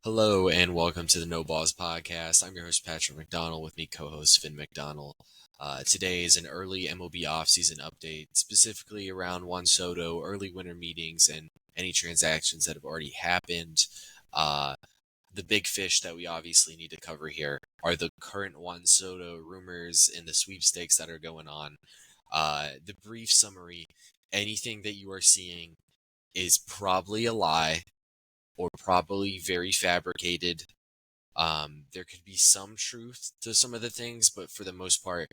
Hello and welcome to the No Balls Podcast. I'm your host Patrick McDonald with me co-host Finn McDonald. Today is an early MLB offseason update, specifically around Juan Soto, early winter meetings, and any transactions that have already happened. The big fish that we obviously need to cover here are the current Juan Soto rumors and the sweepstakes that are going on. The brief summary, anything that you are seeing is probably a lie or probably very fabricated. There could be some truth to some of the things, but for the most part,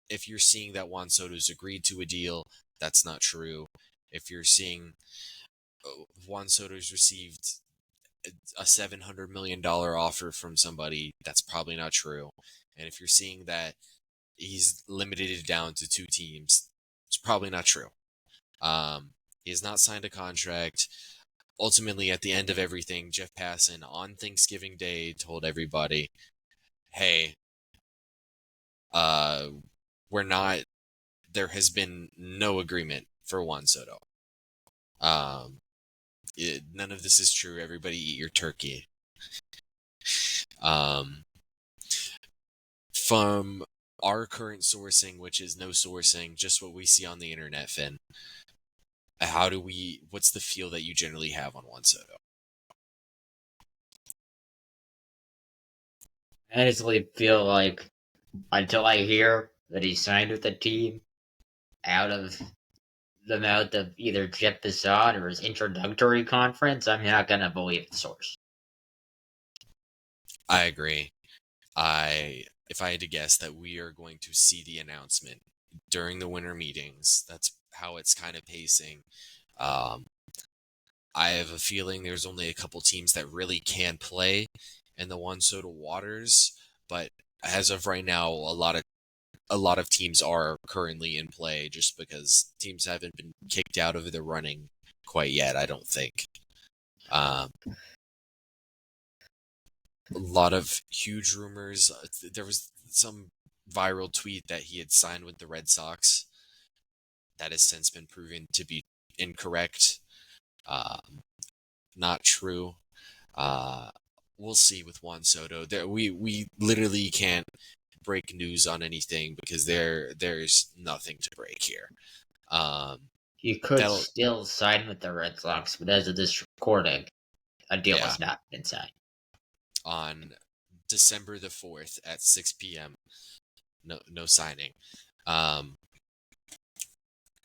if you're seeing that Juan Soto's agreed to a deal, that's not true. If you're seeing Juan Soto's received a $700 million offer from somebody, that's probably not true. And if you're seeing that he's limited it down to 2 teams, it's probably not true. He has not signed a contract. Ultimately, at the end of everything, Jeff Passan on Thanksgiving Day told everybody, hey, we're not, there has been no agreement for Juan Soto. None of this is true. Everybody eat your turkey. From our current sourcing, which is no sourcing, just what we see on the internet, Finn, what's the feel that you generally have on Juan Soto? I honestly feel like until I hear that he signed with the team out of the mouth of either Jeff Passan or his introductory conference, I'm not gonna believe the source. I agree. If I had to guess, that we are going to see the announcement during the winter meetings. That's how it's kind of pacing. Um, I have a feeling there's only a couple teams that really can play in the Juan Soto waters, but as of right now, a lot of teams are currently in play just because teams haven't been kicked out of the running quite yet. I don't think. A lot of huge rumors. There was some viral tweet that he had signed with the Red Sox. That has since been proven to be incorrect. Not true. We'll see with Juan Soto. We literally can't break news on anything because there's nothing to break here. He could That'll still sign with the Red Sox, but as of this recording, a deal yeah has not been signed. on December the 4th at 6 p.m. No signing. Um,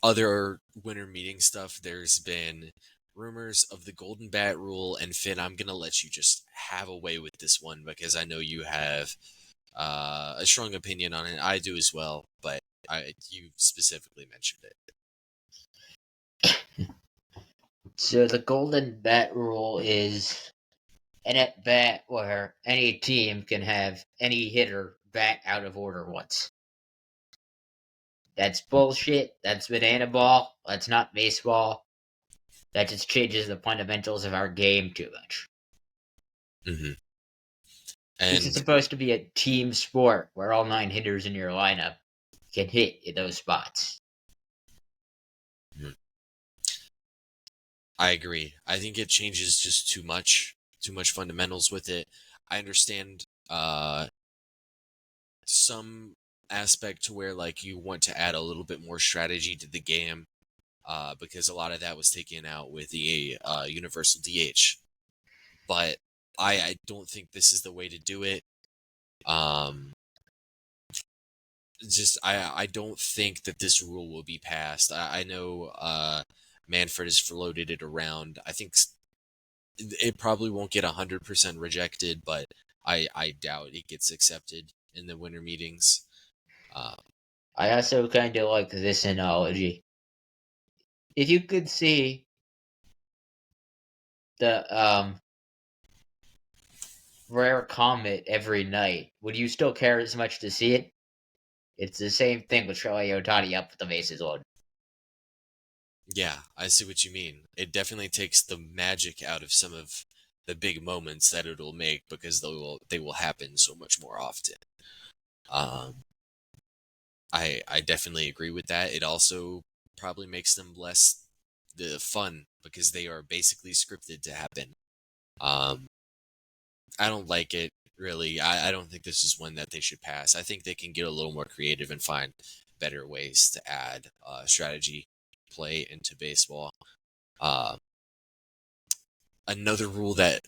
Other winter meeting stuff. There's been rumors of the Golden Bat rule, and Finn, I'm gonna let you just have a way with this one because I know you have a strong opinion on it. I do as well, but you specifically mentioned it. So the Golden Bat rule is an at bat where any team can have any hitter bat out of order once. That's bullshit. That's banana ball. That's not baseball. That just changes the fundamentals of our game too much. Mm-hmm. This is And supposed to be a team sport where all 9 hitters in your lineup can hit in those spots. I agree. I think it changes just too much fundamentals with it. I understand some aspect to where like you want to add a little bit more strategy to the game because a lot of that was taken out with the universal DH. But I don't think this is the way to do it. I don't think that this rule will be passed. I know Manfred has floated it around. I think it probably won't get 100% rejected, but I doubt it gets accepted in the winter meetings. I also kind of like this analogy. If you could see the rare comet every night, would you still care as much to see it? It's the same thing with Shohei Ohtani up with the bases loaded. Yeah, I see what you mean. It definitely takes the magic out of some of the big moments that it'll make because they will happen so much more often. Um, I definitely agree with that. It also probably makes them less the fun because they are basically scripted to happen. Um, I don't like it, really. I don't think this is one that they should pass. I think they can get a little more creative and find better ways to add strategy play into baseball. Uh, Another rule that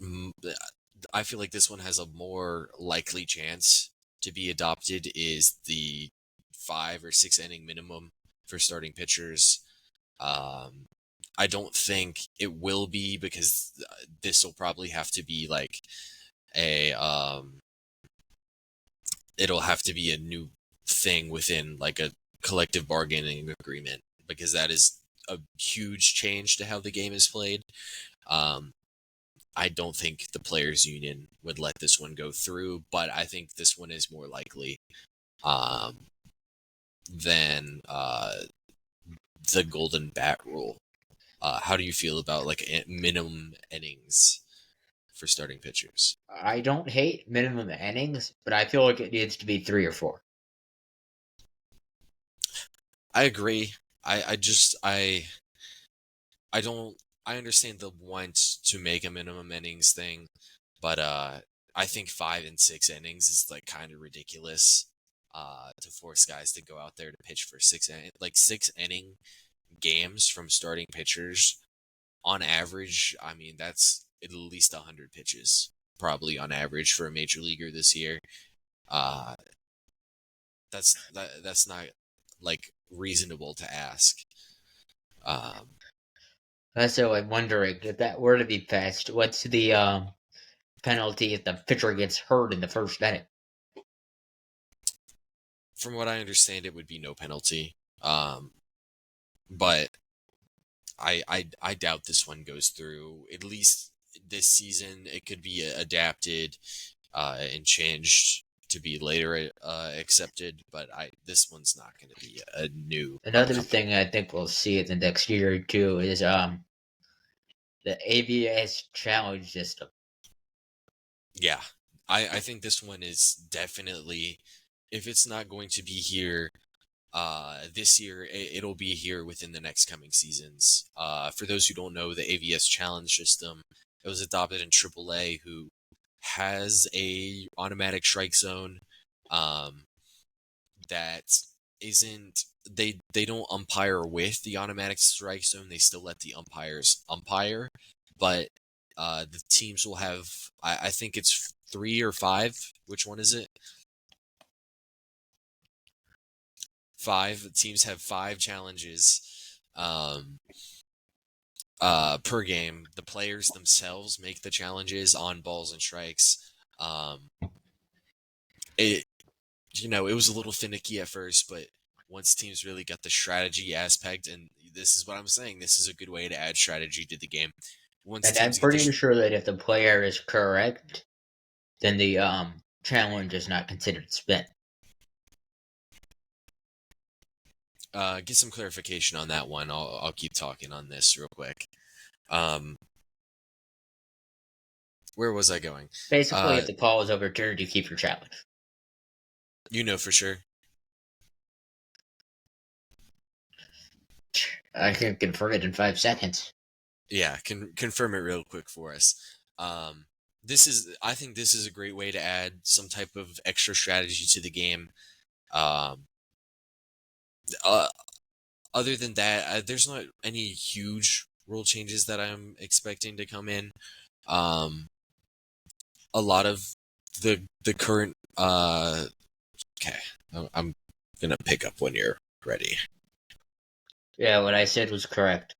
I feel like this one has a more likely chance to be adopted is the 5 or 6 inning minimum for starting pitchers. Um, I don't think it will be, because this will probably have to be like a it'll have to be a new thing within like a collective bargaining agreement, because that is a huge change to how the game is played. Um, I don't think the players union would let this one go through, but I think this one is more likely um, than the golden bat rule. How do you feel about like minimum innings for starting pitchers? I don't hate minimum innings, but I feel like it needs to be 3 or 4. I agree. I don't. I understand the want to make a minimum innings thing, but I think 5 and 6 innings is like kind of ridiculous. To force guys to go out there to pitch for 6 inning games from starting pitchers on average. I mean, that's at least 100 pitches, probably on average for a major leaguer this year. Uh, that's not like reasonable to ask. Um, So I'm wondering if that were to be passed, what's the penalty if the pitcher gets hurt in the first inning? from what I understand, it would be no penalty. But I doubt this one goes through. At least this season, it could be adapted and changed to be later accepted. But this one's not going to be a new Another upcoming. thing I think we'll see in the next year or two is the ABS challenge system. Yeah, I think this one is definitely, if it's not going to be here this year, it'll be here within the next coming seasons. For those who don't know, the AVS challenge system, it was adopted in AAA, who has a automatic strike zone um, that isn't, they don't umpire with the automatic strike zone. They still let the umpires umpire, but the teams will have, I think it's 3 or 5. Which one is it? 5 teams have 5 challenges um, per game. The players themselves make the challenges on balls and strikes. It it was a little finicky at first, but once teams really got the strategy aspect, and this is what I'm saying, this is a good way to add strategy to the game. Once And I'm teams get pretty sure that if the player is correct, then the challenge is not considered spin. get some clarification on that one, I'll keep talking on this real quick. Where was I going? Basically, if the call is overturned, you keep your challenge. You know for sure. I can confirm it in 5 seconds. Yeah, confirm it real quick for us. I think this is a great way to add some type of extra strategy to the game. Um, uh, Other than that, there's not any huge rule changes that I'm expecting to come in. A lot of the current. Okay, I'm gonna pick up when you're ready. Yeah, what I said was correct.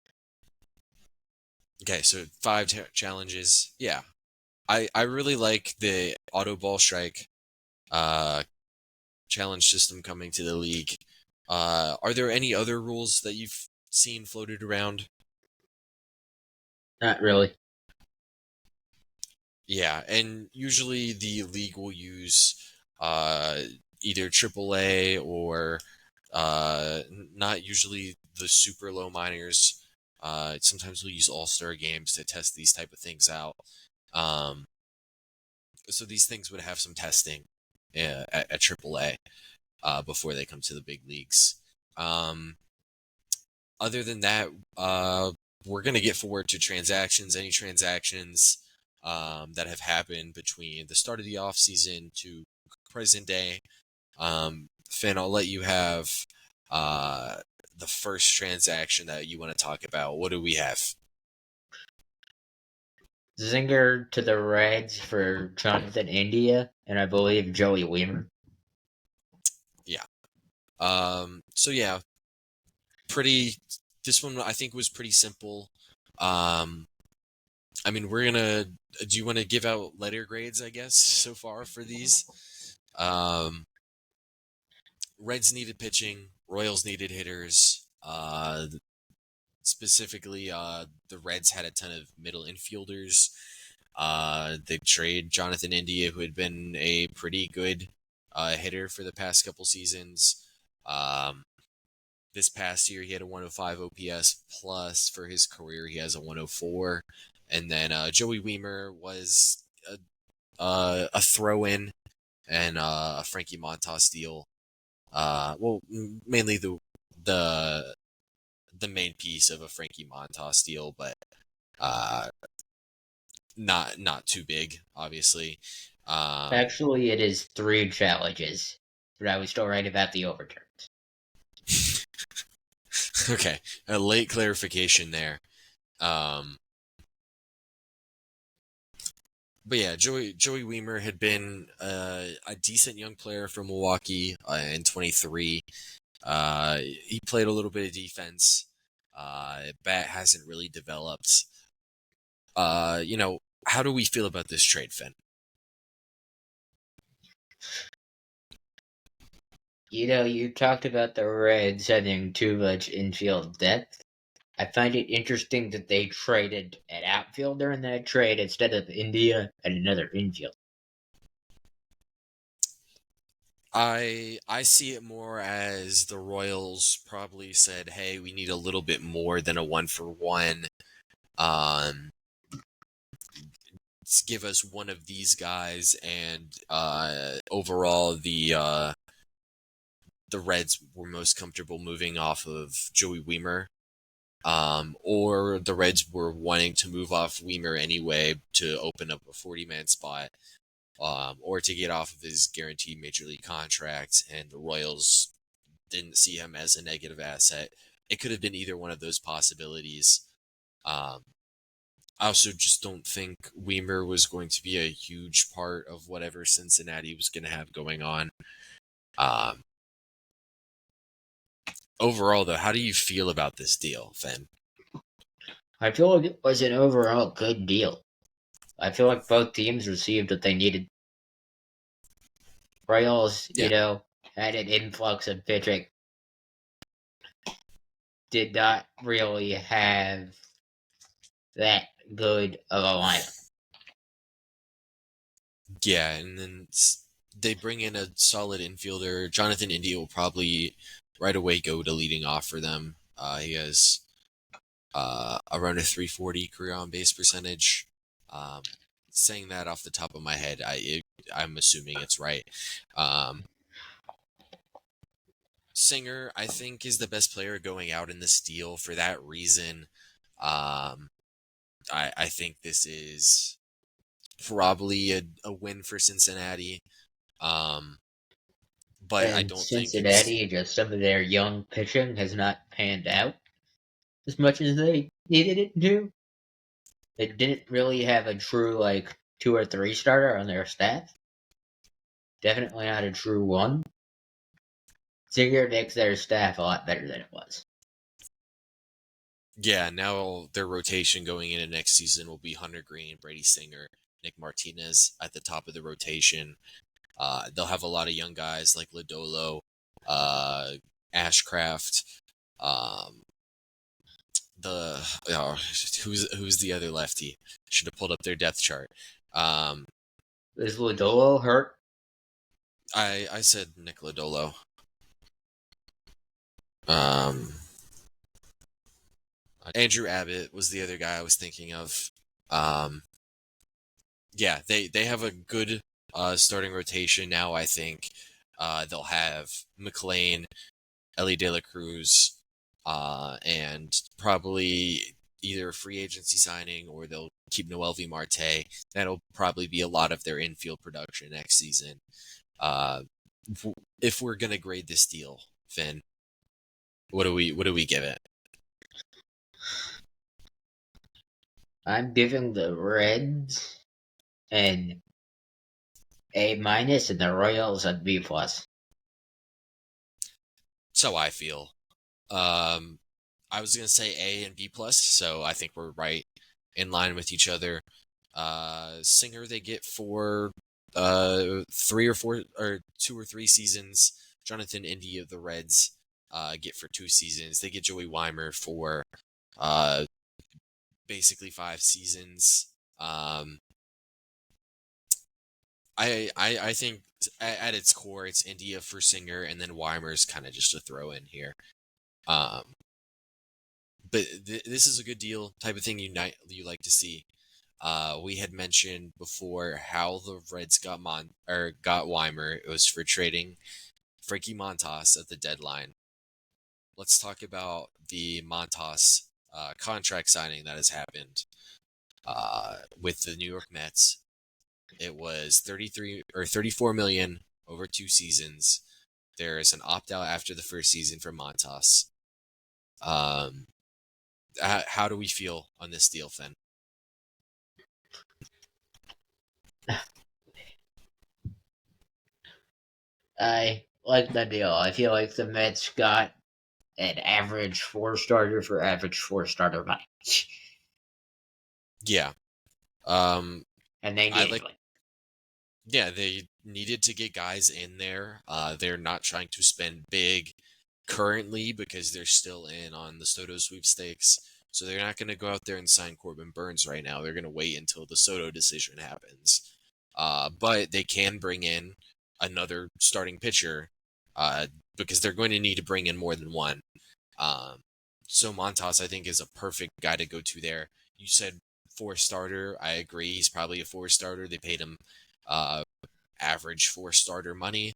Okay, so 5 challenges. Yeah, I really like the auto ball strike challenge system coming to the league. Are there any other rules that you've seen floated around? Not really. Yeah, and usually the league will use uh, either AAA or not usually the super low minors. Sometimes we'll use all-star games to test these type of things out. Um, so these things would have some testing at AAA before they come to the big leagues. Other than that, we're going to get forward to transactions. Any transactions that have happened between the start of the offseason to present day. Finn, I'll let you have the first transaction that you want to talk about. What do we have? Zinger to the Reds for Jonathan India, and I believe Joey Wiemer. Yeah. So yeah, pretty. This one I think was pretty simple. I mean, we're gonna. Do you want to give out letter grades? I guess so far for these. Reds needed pitching. Royals needed hitters. Specifically, the Reds had a ton of middle infielders. They trade Jonathan India, who had been a pretty good hitter for the past couple seasons. This past year, he had a 105 OPS plus. For his career, he has a 104. And then Joey Wiemer was a throw-in and a Frankie Montas deal. Well, mainly the main piece of a Frankie Montas deal, but not too big, obviously. Actually, it is 3 challenges, but I was still right about the overturns. Okay, a late clarification there. But yeah, Joey Wiemer had been a decent young player from Milwaukee in 23. He played a little bit of defense. Bat hasn't really developed. How do we feel about this trade, Finn? You talked about the Reds having too much infield depth. I find it interesting that they traded an outfielder in that trade instead of India and another infield. I see it more as the Royals probably said, "Hey, we need a little bit more than a 1-for-1. Give us one of these guys." And overall, the Reds were most comfortable moving off of Joey Wiemer. Or the Reds were wanting to move off Wiemer anyway to open up a 40-man spot. Or to get off of his guaranteed major league contract, and the Royals didn't see him as a negative asset. It could have been either one of those possibilities. I also just don't think Wiemer was going to be a huge part of whatever Cincinnati was going to have going on. Overall, though, how do you feel about this deal, Finn? I feel like it was an overall good deal. I feel like both teams received what they needed. Royals, Yeah. had an influx of pitching. Did not really have that good of a lineup. Yeah, and then they bring in a solid infielder. Jonathan India will probably right away go to leading off for them. He has around a 340 career on base percentage. Saying that off the top of my head, I'm assuming it's right. Singer, I think, is the best player going out in this deal for that reason. I think this is probably a win for Cincinnati. But I And don't think it's. Cincinnati, just some of their young pitching has not panned out as much as they needed it to. They didn't really have a true, 2 or 3 starter on their staff. Definitely not a true one. Singer makes their staff a lot better than it was. Yeah, now their rotation going into next season will be Hunter Green, Brady Singer, Nick Martinez at the top of the rotation. They'll have a lot of young guys like Lodolo, Ashcraft, who's the other lefty? Should have pulled up their depth chart. Is Lodolo hurt? I said Nick Lodolo. Andrew Abbott was the other guy I was thinking of. Yeah, they have a good starting rotation now. I think they'll have McLean, Ellie De La Cruz, and probably either a free agency signing or they'll keep Noelvi Marte. That'll probably be a lot of their infield production next season. If we're gonna grade this deal, Finn, what do we give it? I'm giving the Reds an A minus and the Royals a B plus. So I feel. I was gonna say A and B plus, so I think we're right in line with each other. Singer they get for 3 or 4 or 2 or 3 seasons. Jonathan Indy of the Reds get for 2 seasons. They get Joey Weimer for uh, basically 5 seasons. I think at its core it's India for Singer, and then Weimer's kind of just a throw in here. But this is a good deal, type of thing you like to see. We had mentioned before how the Reds got Weimer. It was for trading Frankie Montas at the deadline. Let's talk about the Montas contract signing that has happened with the New York Mets. It was 33 or 34 million over 2 seasons. There is an opt out after the first season for Montas. How do we feel on this deal, Finn? I like the deal. I feel like the Mets got an average 4-starter for average 4-starter money. Yeah. And they I needed like. Yeah, they needed to get guys in there. They're not trying to spend big currently because they're still in on the Soto sweepstakes. So they're not going to go out there and sign Corbin Burns right now. They're going to wait until the Soto decision happens. But they can bring in another starting pitcher because they're going to need to bring in more than one. So Montas, I think, is a perfect guy to go to there. You said 4-starter. I agree. He's probably a 4-starter. They paid him average 4-starter money.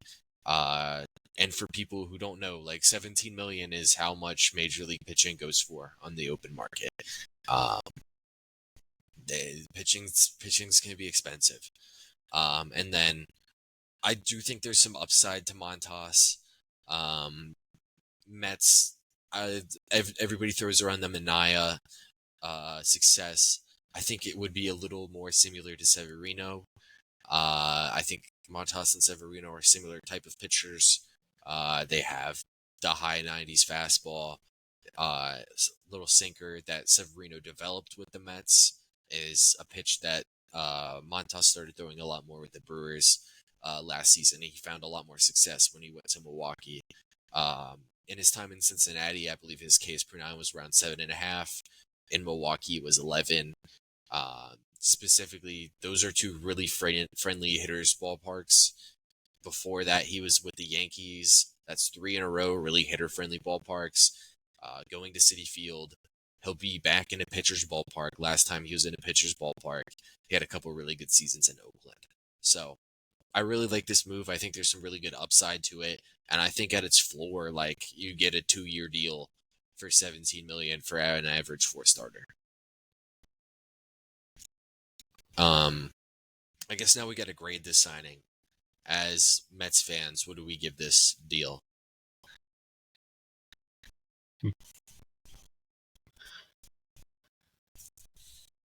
And for people who don't know, like 17 million is how much Major League pitching goes for on the open market. Pitching's going to be expensive. And then I do think there's some upside to Montas. Mets, everybody throws around the Minaya success. I think it would be a little more similar to Severino. I think Montas and Severino are similar type of pitchers. They have the high 90s fastball, little sinker that Severino developed with the Mets is a pitch that Montas started throwing a lot more with the Brewers last season. He found a lot more success when he went to Milwaukee. In his time in Cincinnati, I believe his Ks per 9 was around 7.5. In Milwaukee, it was 11. Specifically, those are 2 really friendly hitters ballparks. Before that, he was with the Yankees. That's 3 in a row, really hitter-friendly ballparks. Going to Citi Field, he'll be back in a pitcher's ballpark. Last time he was in a pitcher's ballpark, he had a couple really good seasons in Oakland. So I really like this move. I think there's some really good upside to it. And I think at its floor, like, you get a 2-year deal for 17 million for an average 4-starter. I guess now we got to grade this signing. As Mets fans, what do we give this deal?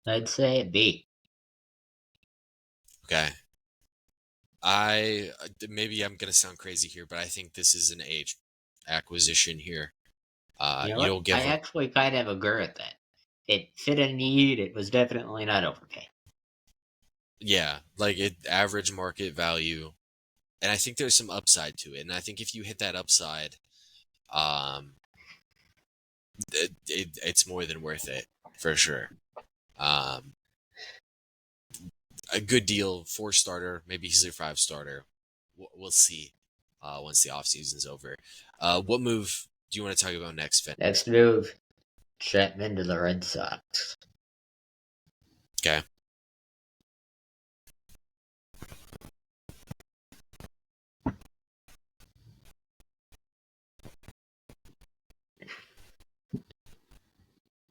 I'd say a B. Okay. Maybe I'm gonna sound crazy here, but I think this is an age acquisition here. You know You'll what? give I actually kind of agree with that. It fit a need. It was definitely not overpaid. yeah, like average market value, and I think there's some upside to it. And I think if you hit that upside, it's more than worth it for sure. A good deal, 4-starter, maybe he's a 5-starter. We'll see once the offseason's over. What move do you want to talk about next, Finn? Next move, Chapman to the Red Sox. Okay.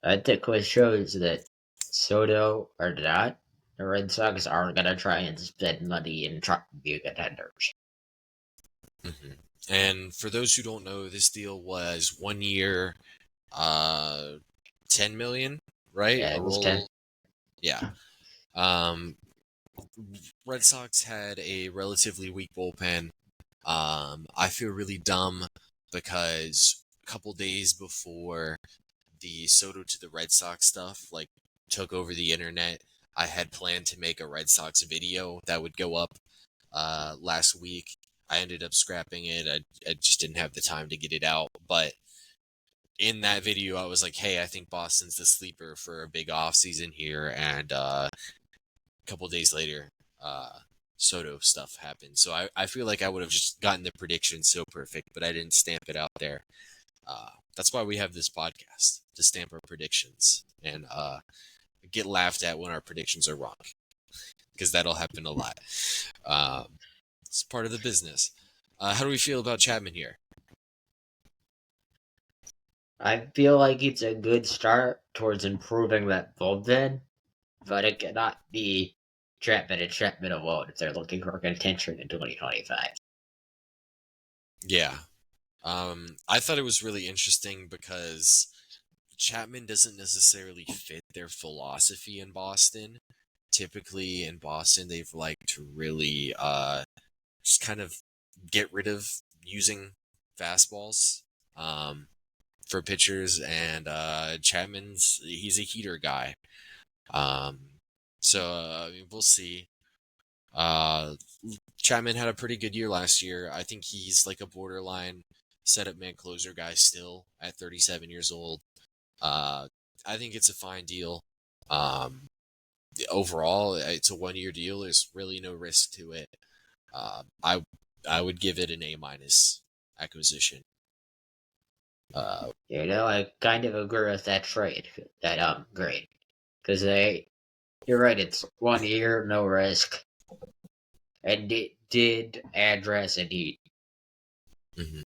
I think what shows that Soto or not, the Red Sox aren't going to try and spend money and try to be contenders. Mm-hmm. And for those who don't know, this deal was 1 year, 10 million, right? Yeah, A it was 10. roll. Yeah. Um, Red Sox had a relatively weak bullpen. I feel really dumb because a couple days before the Soto to the Red Sox stuff like took over the internet, I had planned to make a Red Sox video that would go up last week. I ended up scrapping it. I just didn't have the time to get it out. But in that video, I was like, hey, I think Boston's the sleeper for a big offseason here. And a couple days later, Soto stuff happened. So I feel like I would have just gotten the prediction so perfect, but I didn't stamp it out there. That's why we have this podcast, to stamp our predictions and get laughed at when our predictions are wrong, because that'll happen a lot. It's part of the business. How do we feel about Chapman here? I feel like it's a good start towards improving that bullpen, but it cannot be Chapman and Chapman alone if they're looking for contention in 2025. Yeah. I thought it was really interesting because Chapman doesn't necessarily fit their philosophy in Boston. Typically in Boston, they've liked to really just kind of get rid of using fastballs for pitchers, and he's a heater guy. So we'll see. Chapman had a pretty good year last year. I think he's like a borderline setup man closer guy still at 37 years old. I think it's a fine deal. Overall, it's a 1 year deal. There's really no risk to it. I would give it an A minus acquisition. I kind of agree with that trade, that grade, because you're right, it's 1 year, no risk, and it did address a need. Mm-hmm.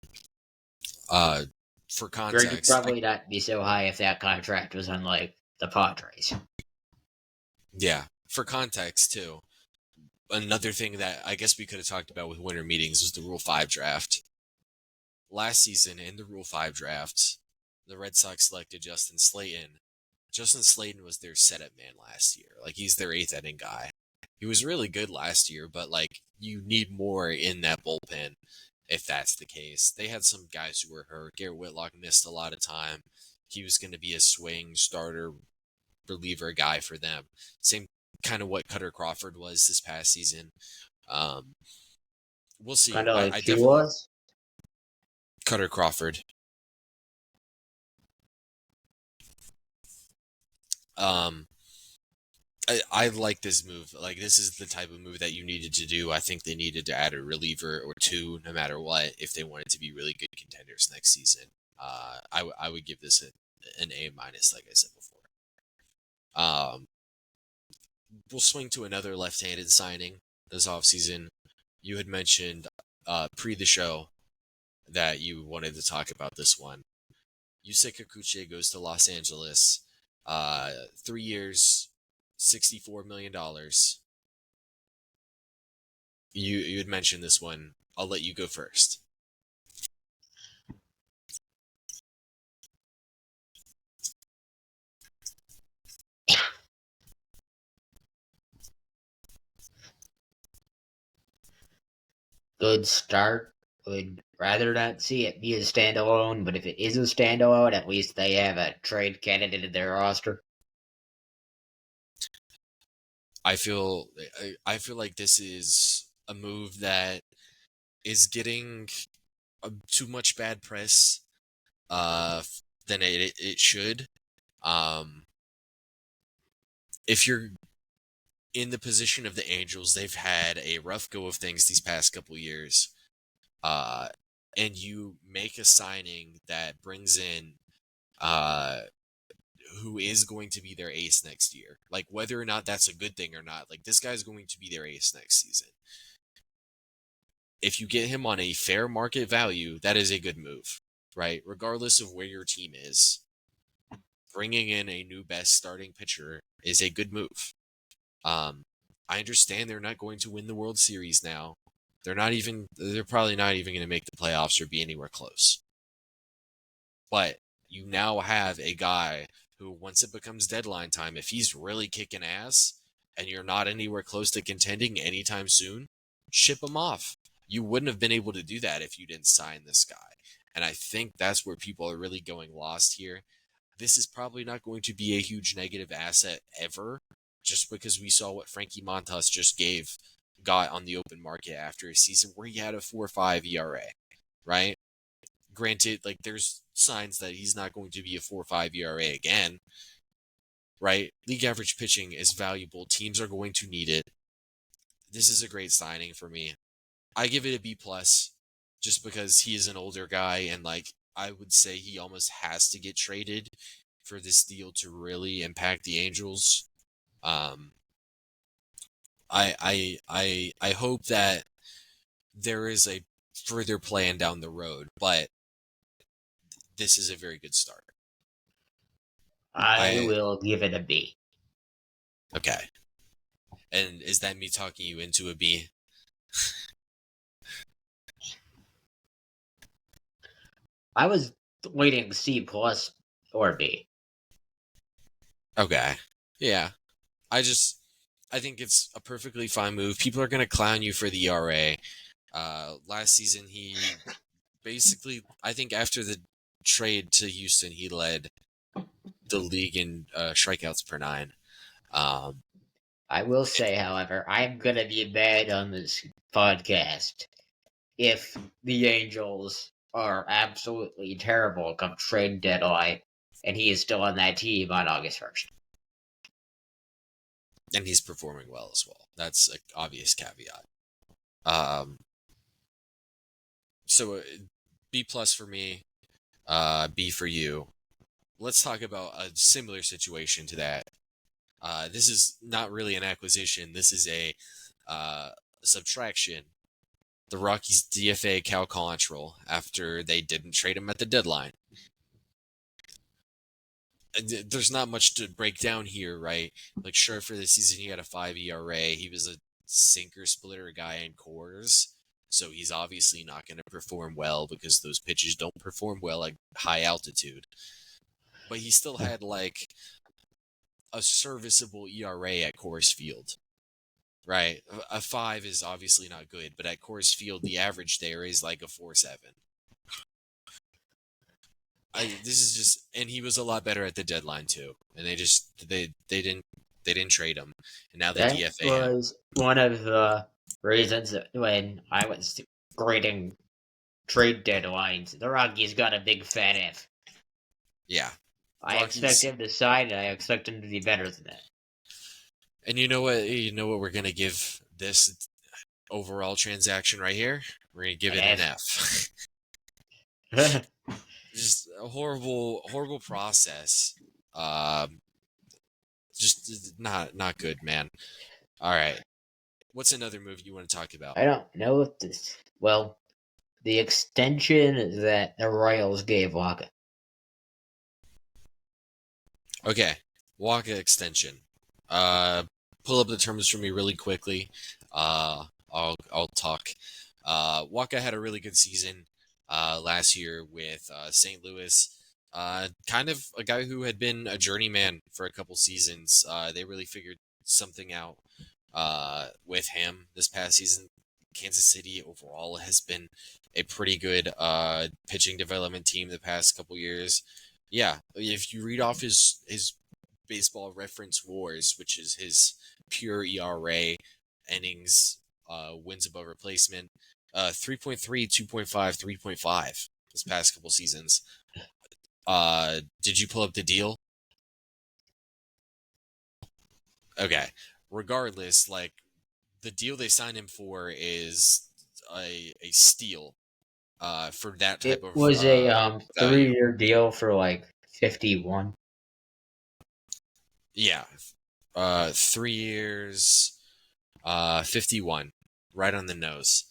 For Grade would context, probably not be so high if that contract was unlike the Padres. yeah, for context too. Another thing that I guess we could have talked about with winter meetings was the Rule 5 draft. Last season in the Rule 5 draft, the Red Sox selected Justin Slayton. Justin Slayton was their setup man last year. Like, he's their eighth inning guy. He was really good last year, but like, you need more in that bullpen if that's the case. They had some guys who were hurt. Garrett Whitlock missed a lot of time. He was going to be a swing starter reliever guy for them. Same kind of what Cutter Crawford was this past season. We'll see. Kind of like I he definitely was. Cutter Crawford. Um, I like this move. Like, this is the type of move that you needed to do. I think they needed to add a reliever or two, no matter what, if they wanted to be really good contenders next season. I would give this an A minus, like I said before. We'll swing to another left-handed signing this offseason. You had mentioned pre the show that you wanted to talk about this one. Yusei Kikuchi goes to Los Angeles. 3 years, $64 million. You had mentioned this one. I'll let you go first. Good start. Would rather not see it be a standalone, but if it is a standalone, at least they have a trade candidate in their roster. I feel like this is a move that is getting too much bad press than it should. If you're in the position of the Angels, they've had a rough go of things these past couple years. And you make a signing that brings in who is going to be their ace next year. Like, whether or not that's a good thing or not, like, this guy's going to be their ace next season. If you get him on a fair market value, that is a good move, right? Regardless of where your team is. bringing in a new best starting pitcher is a good move. I understand they're not going to win the World Series now. They're probably not even going to make the playoffs or be anywhere close. But you now have a guy who, once it becomes deadline time, if he's really kicking ass and you're not anywhere close to contending anytime soon, ship him off. You wouldn't have been able to do that if you didn't sign this guy. And I think that's where people are really going lost here. This is probably not going to be a huge negative asset ever, just because we saw what Frankie Montas just got on the open market after a season where he had a 4.5 ERA, right? Granted, like, there's signs that he's not going to be a 4.5 ERA again, right? League average pitching is valuable. Teams are going to need it. This is a great signing for me. I give it a B+, just because he is an older guy, and, like, I would say he almost has to get traded for this deal to really impact the Angels. I hope that there is a further plan down the road, but this is a very good start. I will give it a B. Okay. And is that me talking you into a B? I was waiting C+ or B. Okay. Yeah. I think it's a perfectly fine move. People are going to clown you for the ERA. Last season, he basically, I think after the trade to Houston, he led the league in strikeouts per 9. I will say, however, I'm going to be bad on this podcast if the Angels are absolutely terrible come trade deadline and he is still on that team on August 1st. And he's performing well as well. That's an obvious caveat. So B+ for me, B for you. Let's talk about a similar situation to that. This is not really an acquisition. This is a subtraction. The Rockies DFA Cal Quantrill after they didn't trade him at the deadline. There's not much to break down here, right? Like, sure, for the season he had a 5 ERA. He was a sinker splitter guy in cores, so he's obviously not going to perform well because those pitches don't perform well at high altitude. But he still had, like, a serviceable ERA at Coors Field, right? A 5 is obviously not good, but at Coors Field, the average there is like a 4.7. This is just, and he was a lot better at the deadline too, and they didn't trade him, and now they DFA him. That was one of the reasons that when I was grading trade deadlines, the Rockies got a big fat F. Yeah, I expect him to sign, and I expect him to be better than that. And you know what? We're gonna give this overall transaction right here. We're gonna give it an F. Just a horrible process. Just not good, man. All right. What's another move you want to talk about? I don't know if this. Well, the extension that the Royals gave Waka. Okay, Waka extension. Pull up the terms for me really quickly. I'll talk. Waka had a really good season last year with St. Louis. Kind of a guy who had been a journeyman for a couple seasons. They really figured something out with him this past season. Kansas City overall has been a pretty good pitching development team the past couple years. Yeah, if you read off his baseball reference wars, which is his pure ERA, innings, wins above replacement, 3.3, 2.5, 3.5 this past couple seasons. Did you pull up the deal? Okay. Regardless, like, the deal they signed him for is a steal for that type of It was a 3-year deal for like 51. Yeah. 3 years, 51. Right on the nose.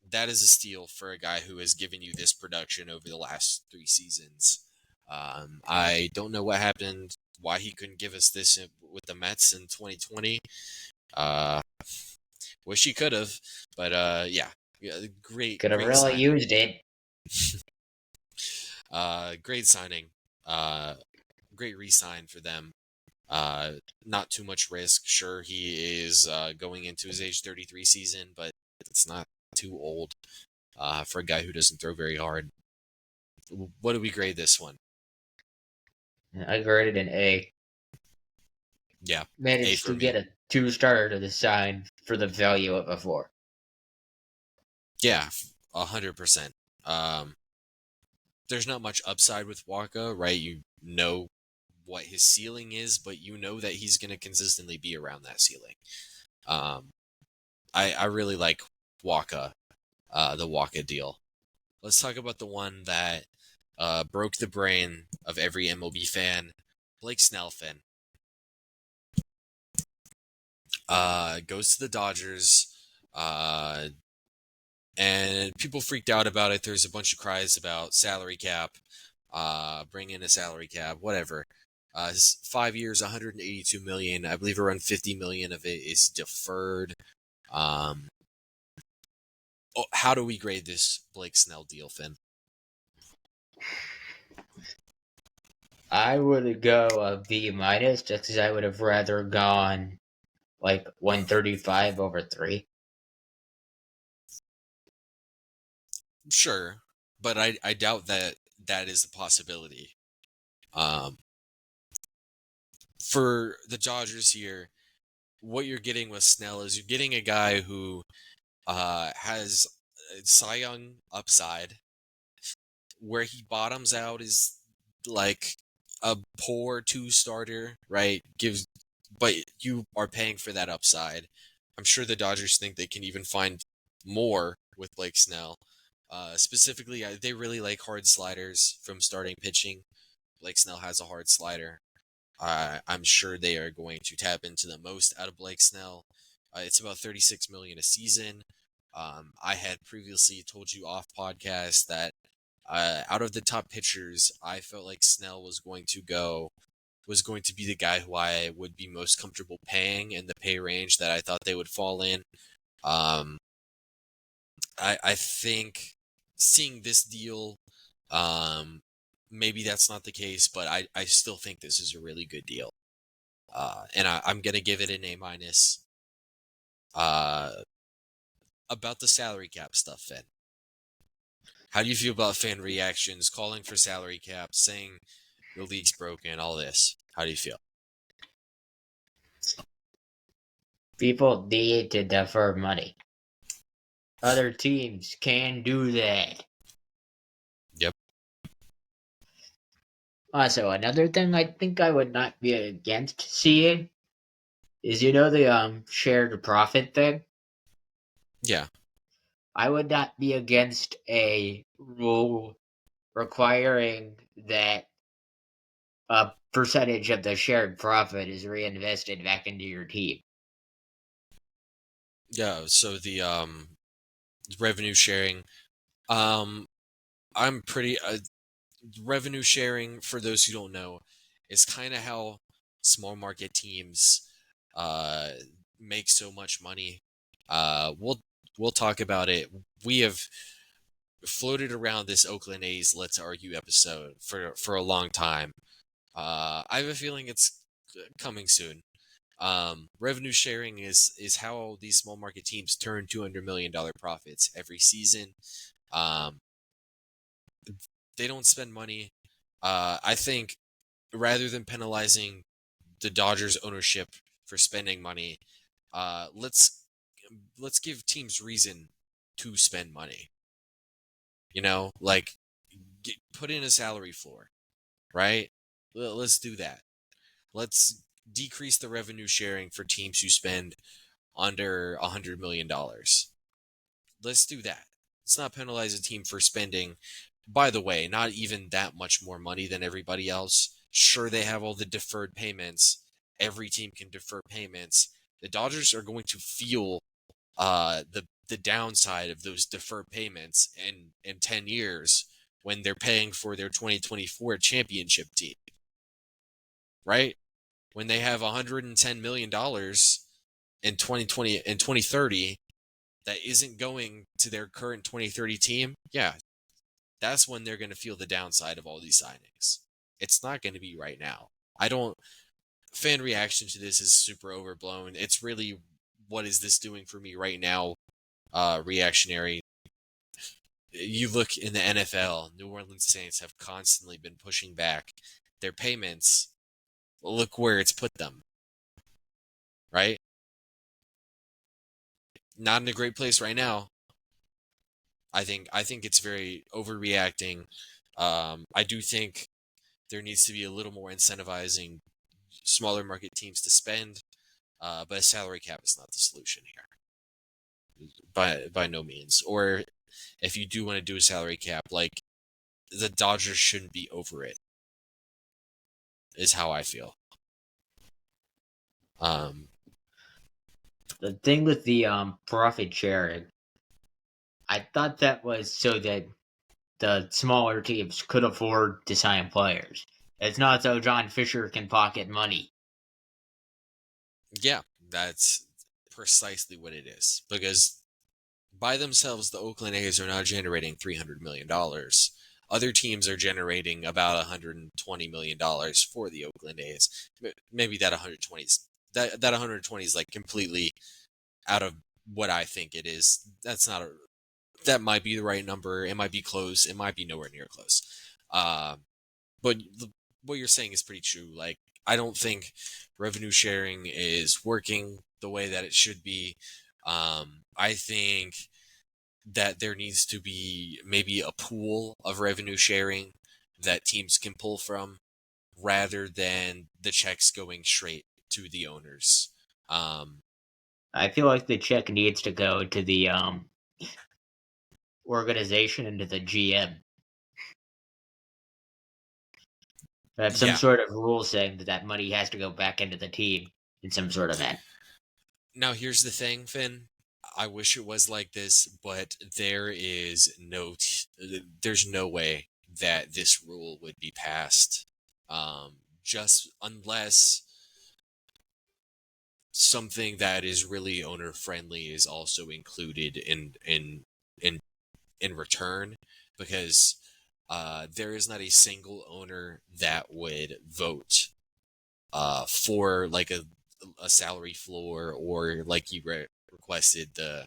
That is a steal for a guy who has given you this production over the last 3 seasons. I don't know what happened, why he couldn't give us this with the Mets in 2020. Wish he could have, but yeah, Could have great really signing. used it. Great signing. Great re-sign for them. Not too much risk. Sure, he is going into his age 33 season, but it's not too old for a guy who doesn't throw very hard. What do we grade this one? I graded an A. Yeah, A Managed for to me. get a 2-star to the sign for the value of a 4. Yeah, 100%. There's not much upside with Waka, right? You know what his ceiling is, but you know that he's going to consistently be around that ceiling. I really like Waka, the Waka deal. Let's talk about the one that broke the brain of every MLB fan, Blake Snell. Goes to the Dodgers, and people freaked out about it. There's a bunch of cries about salary cap, bring in a salary cap, whatever. 5 years, 182 million. I believe around 50 million of it is deferred. How do we grade this Blake Snell deal, Finn? I would go a B minus just because I would have rather gone like 135 over 3. Sure, but I doubt that that is a possibility. For the Dodgers here, what you're getting with Snell is you're getting a guy who has Cy Young upside. Where he bottoms out is like a poor 2-starter, right? But you are paying for that upside. I'm sure the Dodgers think they can even find more with Blake Snell. Specifically, they really like hard sliders from starting pitching. Blake Snell has a hard slider. I'm sure they are going to tap into the most out of Blake Snell. It's about 36 million a season. I had previously told you off podcast that out of the top pitchers, I felt like Snell was going to be the guy who I would be most comfortable paying in the pay range that I thought they would fall in. I think seeing this deal, maybe that's not the case, but I still think this is a really good deal. And I'm going to give it an A minus. About the salary cap stuff, Finn. How do you feel about fan reactions, calling for salary cap, saying the league's broken, all this? How do you feel? People need to defer money. Other teams can do that. Yep. Also, another thing I think I would not be against seeing is the shared profit thing. Yeah. I would not be against a rule requiring that a percentage of the shared profit is reinvested back into your team. Yeah, so the revenue sharing, I'm pretty revenue sharing, for those who don't know, is kind of how small market teams uh make so much money. We'll talk about it. We have floated around this Oakland A's Let's Argue episode for a long time. I have a feeling it's coming soon. Revenue sharing is how these small market teams turn $200 million profits every season. Um, they don't spend money. I think rather than penalizing the Dodgers ownership for spending money, let's give teams reason to spend money. Like put in a salary floor, right? Let's do that. Let's decrease the revenue sharing for teams who spend under $100 million. Let's do that. Let's not penalize a team for spending, by the way, not even that much more money than everybody else. Sure, they have all the deferred payments. Every team can defer payments. The Dodgers are going to feel the downside of those deferred payments in 10 years when they're paying for their 2024 championship team, right? When they have $110 million in 2020 and 2030 that isn't going to their current 2030 team, yeah, that's when they're going to feel the downside of all these signings. It's not going to be right now. Fan reaction to this is super overblown. It's really, what is this doing for me right now? Reactionary. You look in the NFL, New Orleans Saints have constantly been pushing back their payments. Look where it's put them. Right? Not in a great place right now. I think it's very overreacting. I do think there needs to be a little more incentivizing smaller market teams to spend, but a salary cap is not the solution here, by no means. Or if you do want to do a salary cap, like, the Dodgers shouldn't be over it, is how I feel. The thing with the profit sharing, I thought that was so that the smaller teams could afford to sign players. It's not so John Fisher can pocket money. Yeah, that's precisely what it is. Because by themselves, the Oakland A's are not generating $300 million. Other teams are generating about $120 million for the Oakland A's. Maybe that 120 is like completely out of what I think it is. That might be the right number. It might be close. It might be nowhere near close. But what you're saying is pretty true. Like, I don't think revenue sharing is working the way that it should be. I think that there needs to be maybe a pool of revenue sharing that teams can pull from, rather than the checks going straight to the owners. I feel like the check needs to go to the organization and to the GM. Have some Yeah. sort of rule saying that money has to go back into the team in some sort of manner. Now, here's the thing, Finn. I wish it was like this, but there's no way that this rule would be passed. Just unless something that is really owner friendly is also included in return, because there is not a single owner that would vote for like a salary floor, or like you requested, the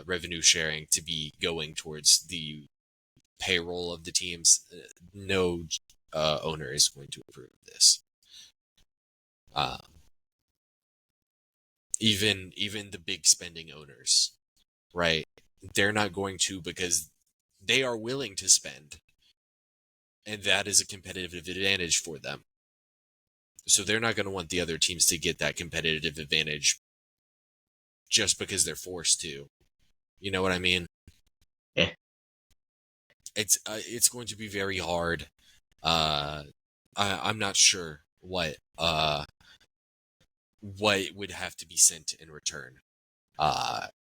revenue sharing to be going towards the payroll of the teams. No owner is going to approve of this. Even the big spending owners, right? They're not going to, because they are willing to spend, and that is a competitive advantage for them. So they're not going to want the other teams to get that competitive advantage just because they're forced to. You know what I mean? Yeah. It's going to be very hard. I'm not sure what would have to be sent in return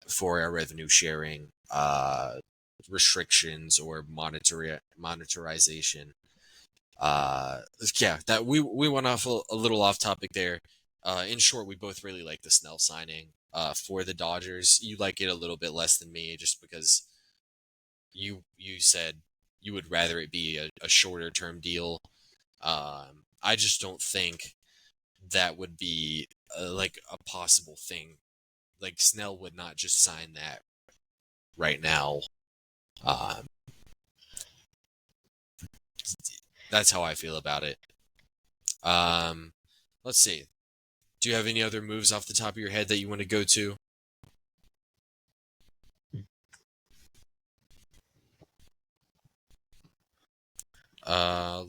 for our revenue sharing restrictions or monetarization. Yeah, that we went off a little off topic there. In short, we both really like the Snell signing for the Dodgers. You like it a little bit less than me, just because you said you would rather it be a shorter term deal. I just don't think that would be like a possible thing. Like, Snell would not just sign that right now. That's how I feel about it. Let's see. Do you have any other moves off the top of your head that you want to go to?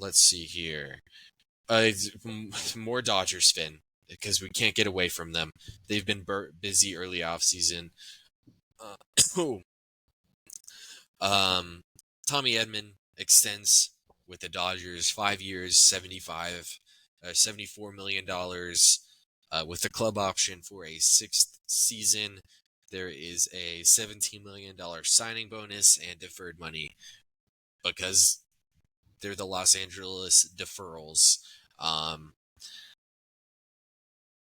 Let's see here. More Dodgers, Finn, because we can't get away from them. They've been busy early off season. Tommy Edman extends with the Dodgers, 5 years, $74 million, with a club option for a 6th season. There is a $17 million signing bonus and deferred money. because they're the Los Angeles Deferrals.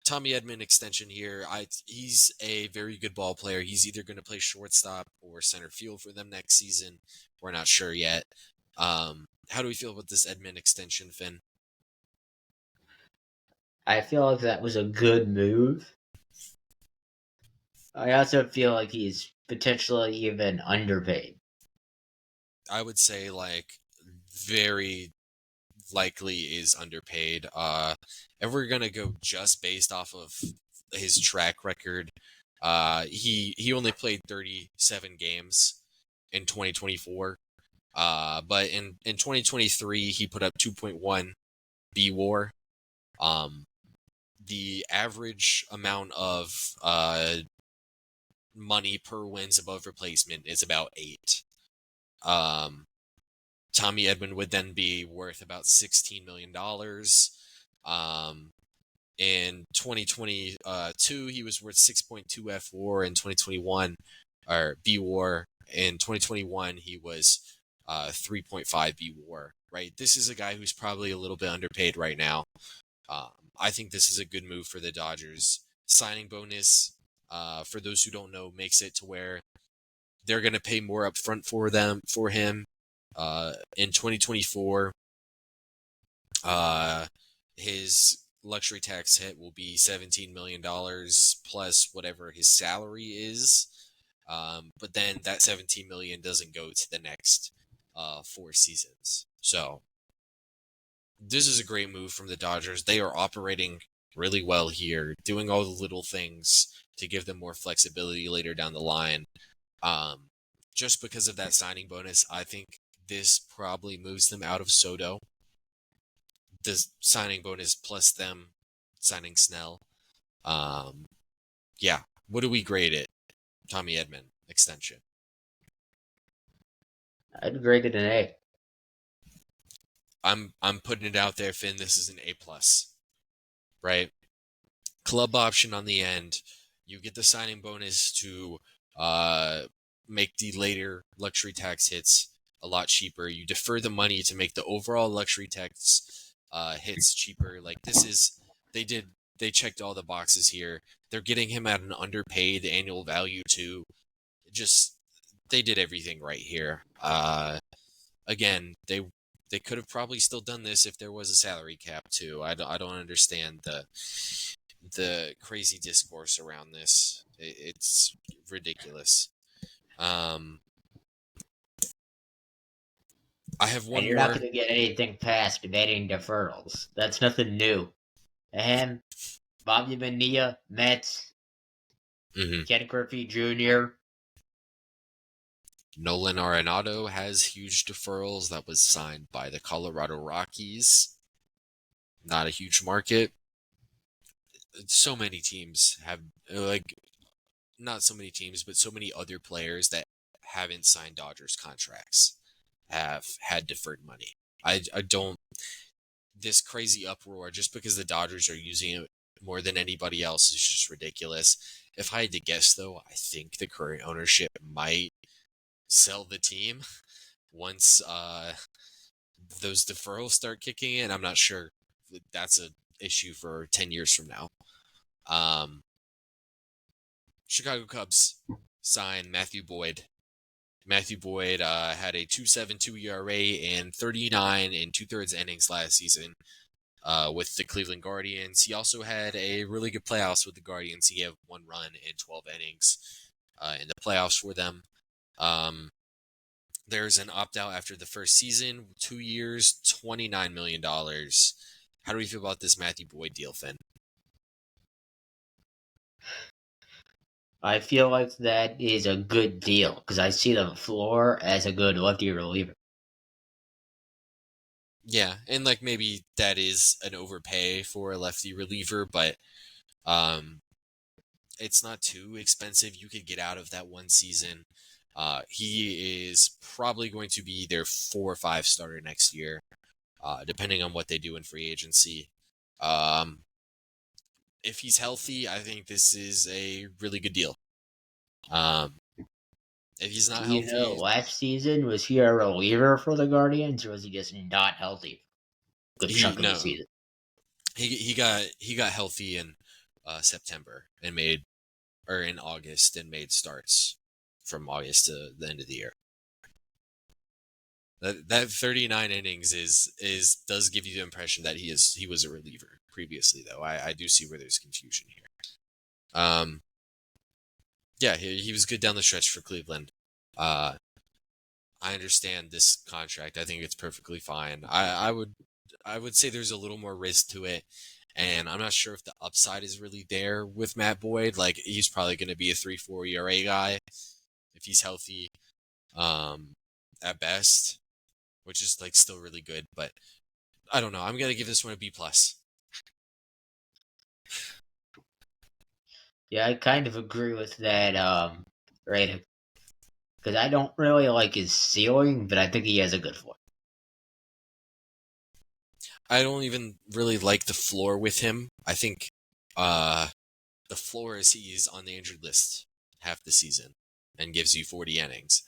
Tommy Edman extension here. He's a very good ball player. He's either going to play shortstop or center field for them next season. We're not sure yet. How do we feel about this Edman extension, Finn? I feel like that was a good move. I also feel like he's potentially even underpaid. I would say very likely is underpaid. If we're gonna go just based off of his track record, he only played 37 games in 2024. But in 2023 he put up 2.1 BWAR. The average amount of money per wins above replacement is about 8. Tommy Edman would then be worth about $16 million. In 2022, he was worth 6.2 FWAR. In 2021, or BWAR. In 2021, he was 3.5 BWAR. Right. This is a guy who's probably a little bit underpaid right now. I think this is a good move for the Dodgers. Signing bonus, for those who don't know, makes it to where they're going to pay more up front for him. In 2024, his luxury tax hit will be $17 million plus whatever his salary is. But then that $17 million doesn't go to the next 4 seasons. So this is a great move from the Dodgers. They are operating really well here, doing all the little things to give them more flexibility later down the line. Just because of that signing bonus, I think this probably moves them out of Soto. The signing bonus plus them signing Snell. Yeah. What do we grade it? Tommy Edman extension. I'd grade it an A. I'm putting it out there, Finn. This is an A+. Right? Club option on the end. You get the signing bonus to make the later luxury tax hits a lot cheaper. You defer the money to make the overall luxury tax hits cheaper. They checked all the boxes here. They're getting him at an underpaid annual value too. They did everything right here. Again, they could have probably still done this if there was a salary cap too. I don't understand the crazy discourse around this. It's ridiculous. I have one And you're not more. going to get anything past betting deferrals. That's nothing new. Him, Bobby Bonilla, Mets, Ken Griffey Jr. Nolan Arenado has huge deferrals. That was signed by the Colorado Rockies. Not a huge market. So many teams have, not so many teams, but so many other players that haven't signed Dodgers contracts have had deferred money. I don't, this crazy uproar just because the Dodgers are using it more than anybody else is just ridiculous. If I had to guess though, I think the current ownership might sell the team once those deferrals start kicking in. I'm not sure. That's an issue for 10 years from now. Chicago Cubs sign Matthew Boyd. Matthew Boyd had a 2.72 ERA and 39 and 2/3 innings last season with the Cleveland Guardians. He also had a really good playoffs with the Guardians. He gave 1 run in 12 innings in the playoffs for them. There's an opt-out after the first season, 2 years, $29 million. How do we feel about this Matthew Boyd deal, Finn? I feel like that is a good deal because I see the floor as a good lefty reliever. Yeah, and maybe that is an overpay for a lefty reliever, but it's not too expensive. You could get out of that 1 season. He is probably going to be their 4 or 5 starter next year, depending on what they do in free agency. If he's healthy, I think this is a really good deal. If he's not Do you know, healthy, last season, was he a reliever for the Guardians, or was he just not healthy a good he chunk of the no season? he got healthy in September and made or in August and made starts from August to the end of the year. That 39 innings is does give you the impression that he was a reliever previously, though. I do see where there's confusion here. Yeah, he was good down the stretch for Cleveland. I understand this contract. I think it's perfectly fine. I would say there's a little more risk to it, and I'm not sure if the upside is really there with Matt Boyd. Like, he's probably going to be a 3.4 ERA guy if he's healthy, at best, which is like still really good. But I don't know. I'm gonna give this one a B plus. Yeah, I kind of agree with that rating. Because I don't really like his ceiling, but I think he has a good floor. I don't even really like the floor with him. I think the floor is he's on the injured list half the season and gives you 40 innings.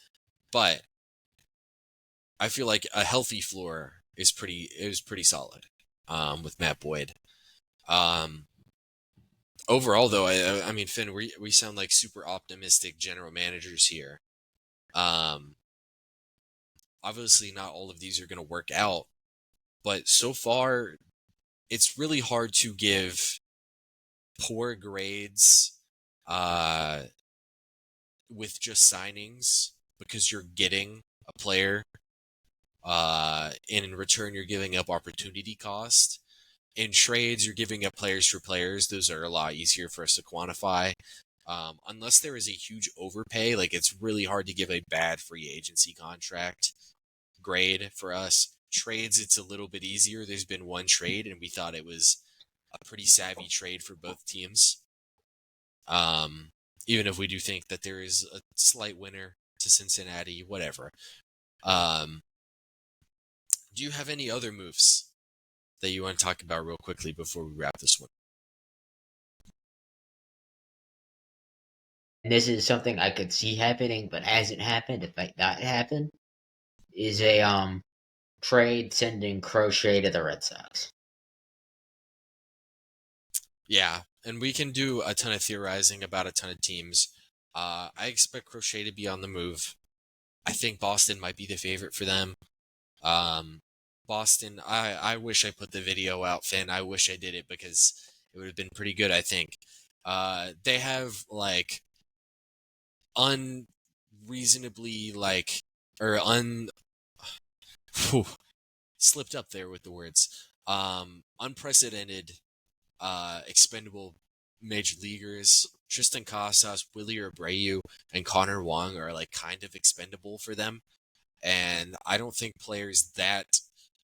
But I feel like a healthy floor is pretty solid with Matt Boyd. Overall, though, I mean, Finn, we sound like super optimistic general managers here. Um, Obviously, not all of these are going to work out, but so far, it's really hard to give poor grades with just signings because you're getting a player, and in return, you're giving up opportunity cost. In trades, you're giving up players for players. Those are a lot easier for us to quantify. Unless there is a huge overpay, like it's really hard to give a bad free agency contract grade for us. Trades, it's a little bit easier. There's been one trade, and we thought it was a pretty savvy trade for both teams. Even if we do think that there is a slight winner to Cincinnati, whatever. Do you have any other moves that you want to talk about real quickly before we wrap this one? And this is something I could see happening, but hasn't happened. It might not happen. Is a trade sending Crochet to the Red Sox. Yeah, and we can do a ton of theorizing about a ton of teams. I expect Crochet to be on the move. I think Boston might be the favorite for them. Boston, I wish I put the video out, Finn. I wish I did it because it would have been pretty good, I think. They have, like, unreasonably, like, or whew, slipped up there with the words. Unprecedented expendable major leaguers. Tristan Casas, Willie Abreu, and Connor Wong are like kind of expendable for them. And I don't think players that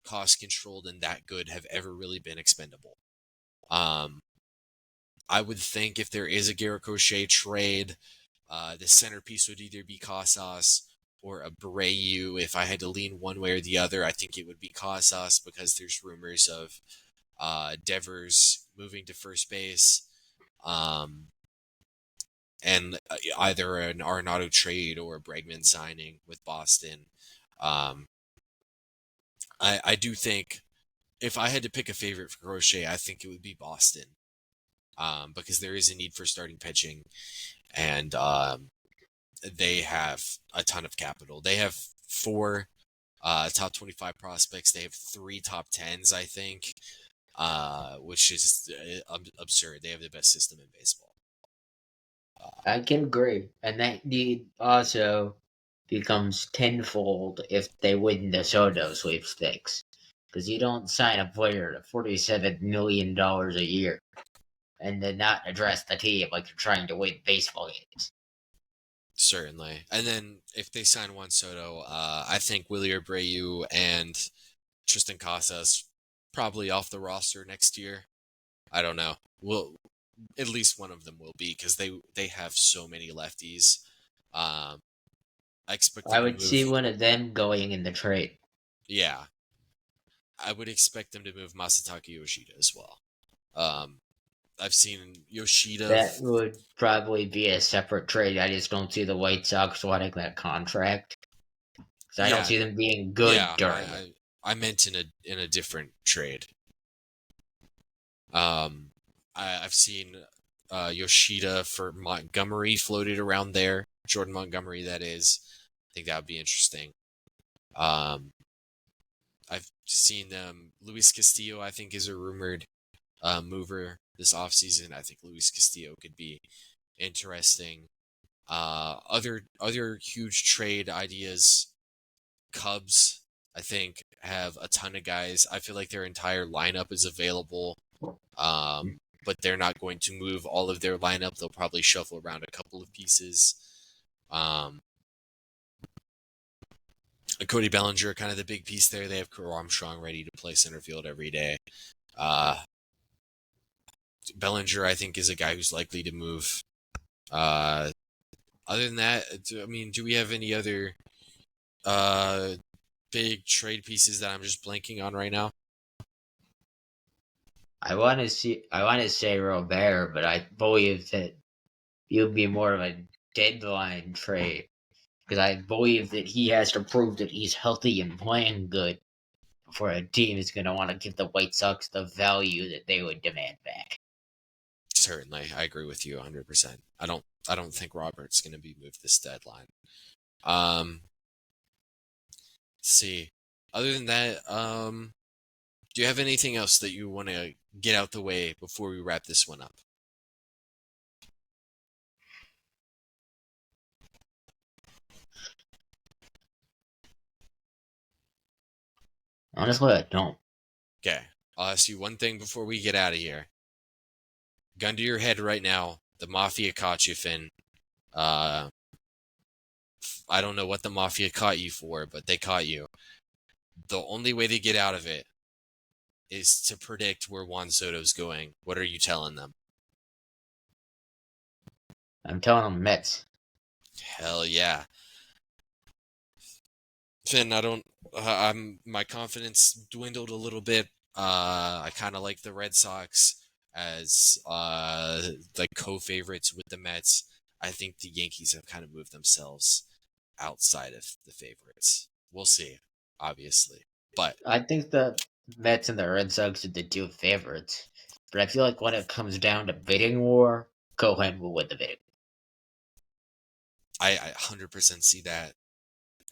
cost controlled and that good have ever really been expendable. I would think if there is a Garrett Crochet trade, the centerpiece would either be Casas or Abreu. If I had to lean one way or the other, I think it would be Casas because there's rumors of Devers moving to first base, and either an Arenado trade or a Bregman signing with Boston. I do think if I had to pick a favorite for Crochet, I think it would be Boston, because there is a need for starting pitching, and they have a ton of capital. They have 4 top 25 prospects. They have 3 top 10s, I think. Which is absurd. They have the best system in baseball. I can agree. And that need also becomes tenfold if they win the Soto sweepstakes. Because you don't sign a player to $47 million a year and then not address the team like you're trying to win baseball games. Certainly. And then if they sign Juan Soto, I think Willie Abreu and Tristan Casas probably off the roster next year. I don't know. Well, at least one of them will be because they have so many lefties. I expect I them to would see move. one of them going in the trade. Yeah, I would expect them to move Masataka Yoshida as well. I've seen Yoshida. That would probably be a separate trade. I just don't see the White Sox wanting that contract. Because I don't Yeah, see them being good yeah. during it. I meant in a different trade. I've seen Yoshida for Montgomery floated around there. Jordan Montgomery, that is. I think that would be interesting. Um, I've seen Luis Castillo, I think, is a rumored mover this offseason. I think Luis Castillo could be interesting. Other huge trade ideas. Cubs, I think, have a ton of guys. I feel like their entire lineup is available. But they're not going to move all of their lineup. They'll probably shuffle around a couple of pieces. Cody Bellinger, kind of the big piece there. They have Carl Armstrong ready to play center field every day. Bellinger, I think, is a guy who's likely to move. Other than that, I mean, do we have any other big trade pieces that I'm just blanking on right now? I want to say Robert, but I believe that it would be more of a deadline trade because I believe that he has to prove that he's healthy and playing good before a team is going to want to give the White Sox the value that they would demand back. Certainly, I agree with you 100%. I don't think Robert's going to be moved this deadline. Let's see. Other than that, do you have anything else that you want to get out the way before we wrap this one up? Honestly, I don't. Okay, I'll ask you one thing before we get out of here. Gun to your head right now. The Mafia caught you, Finn. I don't know what the Mafia caught you for, but they caught you. The only way to get out of it is to predict where Juan Soto's going. What are you telling them? I'm telling them Mets. Hell yeah. Finn, my confidence dwindled a little bit. I kind of like the Red Sox as the co-favorites with the Mets. I think the Yankees have kind of moved themselves outside of the favorites. We'll see, obviously. But I think the Mets and the Red Sox are the two favorites. But I feel like when it comes down to bidding war, Cohen will win the bidding. I 100% see that.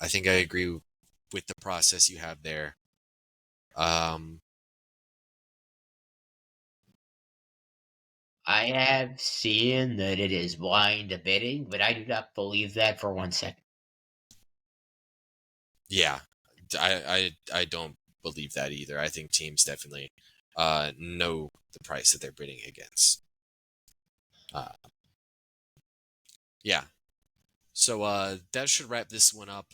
I think I agree with the process you have there. I have seen that it is blind bidding, but I do not believe that for 1 second. Yeah, I don't believe that either. I think teams definitely know the price that they're bidding against. Yeah. So that should wrap this one up.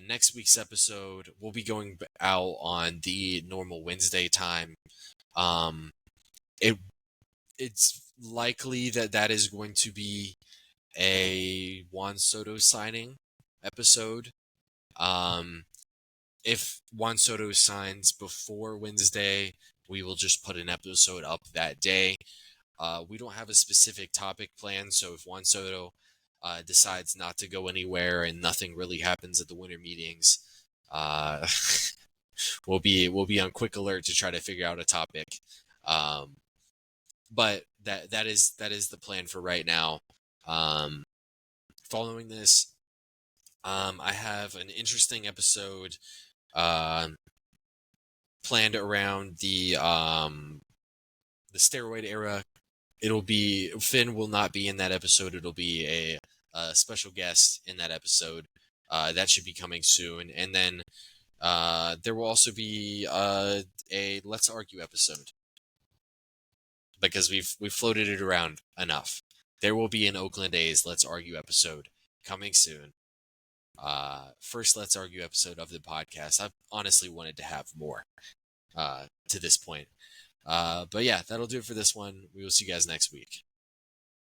Next week's episode, we'll be going out on the normal Wednesday time. It it's likely that is going to be a Juan Soto signing episode. If Juan Soto signs before Wednesday, we will just put an episode up that day. We don't have a specific topic planned, so if Juan Soto decides not to go anywhere and nothing really happens at the winter meetings, we'll be on quick alert to try to figure out a topic. But that is the plan for right now. Following this, I have an interesting episode planned around the steroid era. Finn will not be in that episode. It'll be a special guest in that episode. That should be coming soon. And then there will also be a Let's Argue episode because we've floated it around enough. There will be an Oakland A's Let's Argue episode coming soon. First Let's Argue episode of the podcast. I've honestly wanted to have more to this point. But yeah, that'll do it for this one. We will see you guys next week.